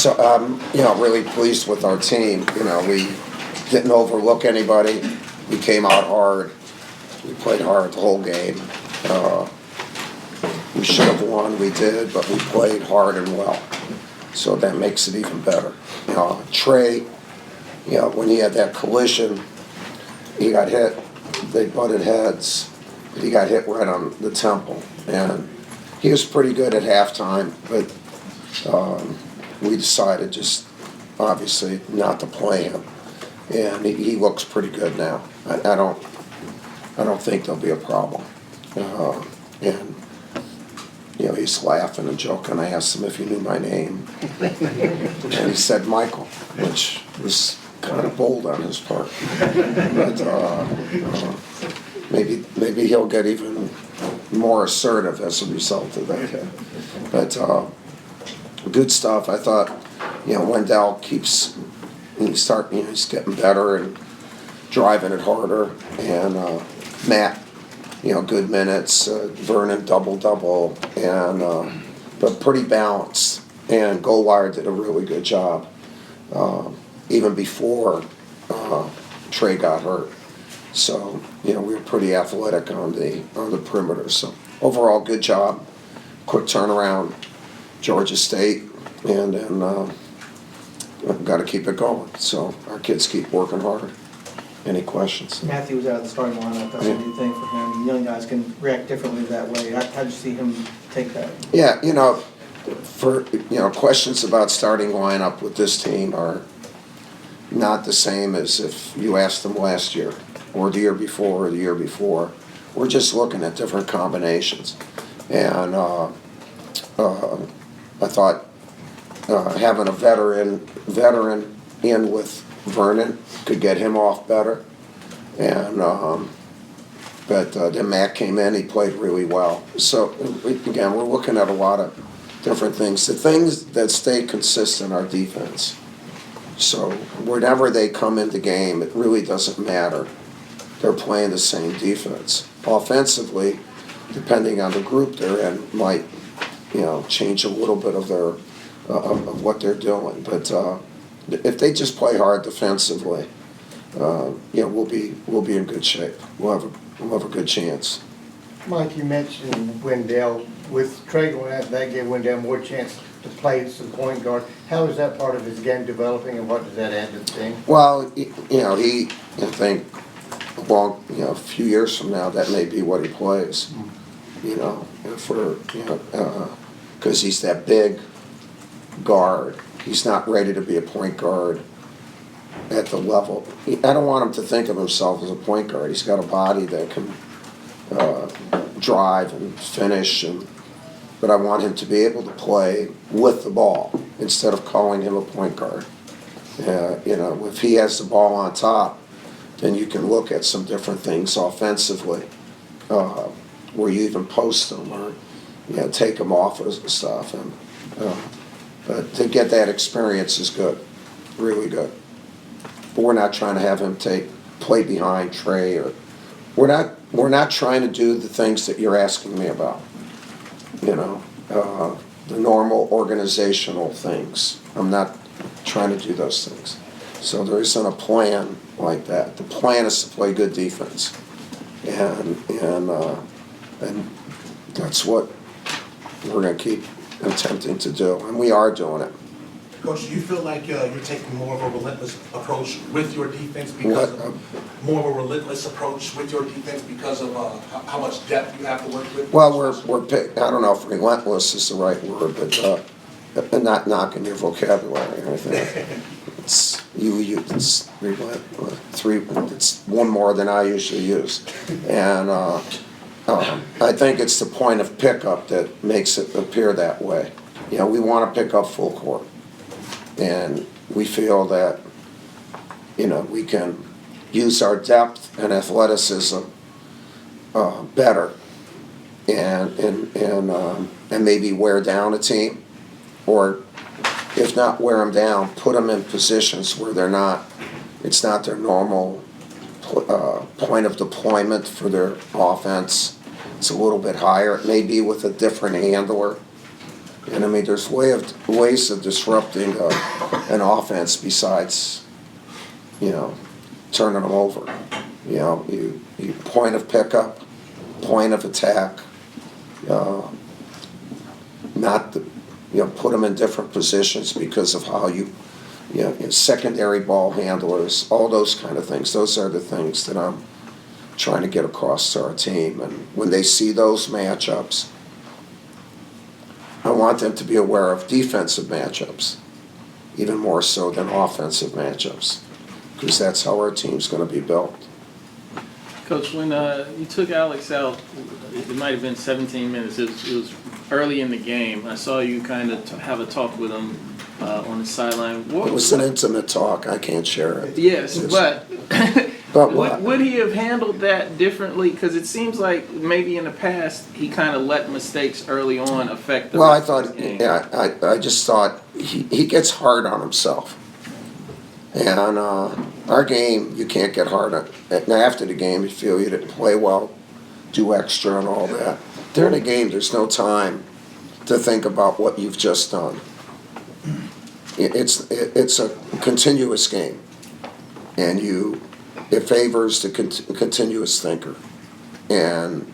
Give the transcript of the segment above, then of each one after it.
So, really pleased with our team. We didn't overlook anybody. We came out hard. We played hard the whole game. We should have won, we did, but we played hard and well. So that makes it even better. Tre, when he had that collision, he got hit. They butted heads, but he got hit right on the temple. And he was pretty good at halftime, but we decided just obviously not to play him. And he looks pretty good now. I don't think there'll be a problem. And he's laughing and joking. I asked him if he knew my name, and he said Michael, which was kind of bold on his part. But maybe he'll get even more assertive as a result of that. But good stuff. I thought, Wendell he's getting better and driving it harder, and Matt, good minutes. Vernon double, and but pretty balanced. And Goldwire did a really good job, even before Tre got hurt. So we were pretty athletic on the perimeter. So overall, good job. Quick turnaround, Georgia State, and then we've got to keep it going. So our kids keep working hard. Any questions? Matthew was out of the starting lineup. That's a new thing for him. Young guys can react differently that way. How did you see him take that? Yeah, for questions about starting lineup with this team are not the same as if you asked them last year or the year before or the year before. We're just looking at different combinations, and I thought having a veteran in with Vernon could get him off better, and but then Matt came in. He played really well. So again, we're looking at a lot of different things. The things that stay consistent are defense. So whenever they come into game, it really doesn't matter. They're playing the same defense. Offensively, depending on the group they're in, might change a little bit of their of what they're doing. But if they just play hard defensively, we'll be in good shape. We'll have a good chance. Mike, you mentioned Wendell. With Tre going out, that gave Wendell more chance to play as a point guard. How is that part of his game developing, and what does that add to the team? Well, I think a few years from now, that may be what he plays. Because he's that big guard. He's not ready to be a point guard at the level. I don't want him to think of himself as a point guard. He's got a body that can drive and finish, but I want him to be able to play with the ball instead of calling him a point guard. If he has the ball on top, then you can look at some different things offensively, where you even post him or take him off and stuff. And but to get that experience is good, really good. But we're not trying to have him play behind Tre, or we're not trying to do the things that you're asking me about. The normal organizational things. I'm not trying to do those things. So there isn't a plan like that. The plan is to play good defense, and that's what we're going to keep attempting to do, and we are doing it. Coach, do you feel like you're taking more of a relentless approach with your defense because of how much depth you have to work with? Well, I don't know if relentless is the right word, but not knocking your vocabulary or anything. It's it's one more than I usually use, and I think it's the point of pickup that makes it appear that way. We want to pick up full court. And we feel that, we can use our depth and athleticism better, and maybe wear down a team, or if not wear them down, put them in positions where it's not their normal point of deployment for their offense. It's a little bit higher. It may be with a different handler. And I mean, there's ways of disrupting an offense besides, turning them over. You point of pickup, point of attack, not the, put them in different positions because of how secondary ball handlers, all those kind of things. Those are the things that I'm trying to get across to our team. And when they see those matchups, I want them to be aware of defensive matchups, even more so than offensive matchups, because that's how our team's going to be built. Coach, when you took Alex out, it might have been 17 minutes. It was early in the game. I saw you kind of have a talk with him on the sideline. It was an intimate talk. I can't share it. Yes, but But what? would he have handled that differently? Because it seems like maybe in the past he kind of let mistakes early on affect the Well, I rest of thought, his game. yeah, I just thought he gets hard on himself. And our game, you can't get hard on. And after the game, you feel you didn't play well, do extra and all that. During the game, there's no time to think about what you've just done. It's a continuous game, and it favors the continuous thinker, and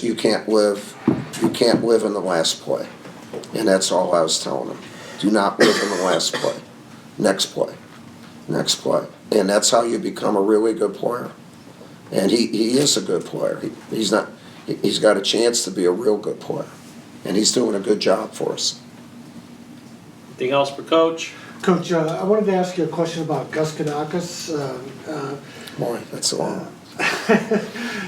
you can't live in the last play, and that's all I was telling him. Do not live in the last play. Next play, and that's how you become a really good player. And he is a good player. He's got a chance to be a real good player, and he's doing a good job for us. Anything else for Coach? Coach, I wanted to ask you a question about Gus Kanakis. Boy, that's a long.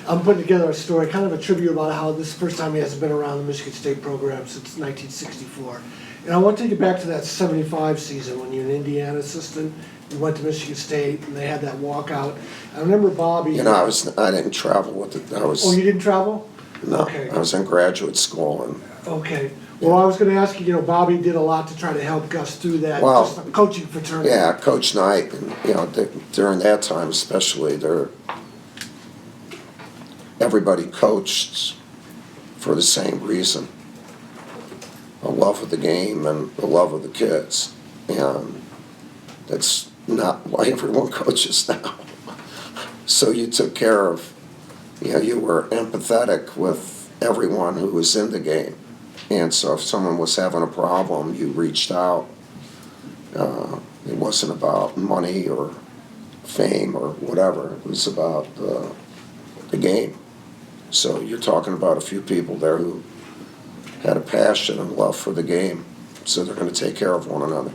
I'm putting together a story, kind of a tribute about how this is the first time he hasn't been around the Michigan State program since 1964. And I want to take you back to that 75 season when you were an Indiana assistant. You went to Michigan State and they had that walkout. I remember Bobby. I didn't travel with it. Oh, you didn't travel? No, Okay. I was in graduate school, and Okay. Well, I was going to ask you, Bobby did a lot to try to help Gus through that, Well, just the coaching fraternity. yeah, Coach Knight, and during that time especially, everybody coached for the same reason: a love of the game and a love of the kids, and that's not why everyone coaches now. So you took care of, you were empathetic with everyone who was in the game. And so if someone was having a problem, you reached out. It wasn't about money or fame or whatever. It was about the game. So you're talking about a few people there who had a passion and love for the game. So they're going to take care of one another.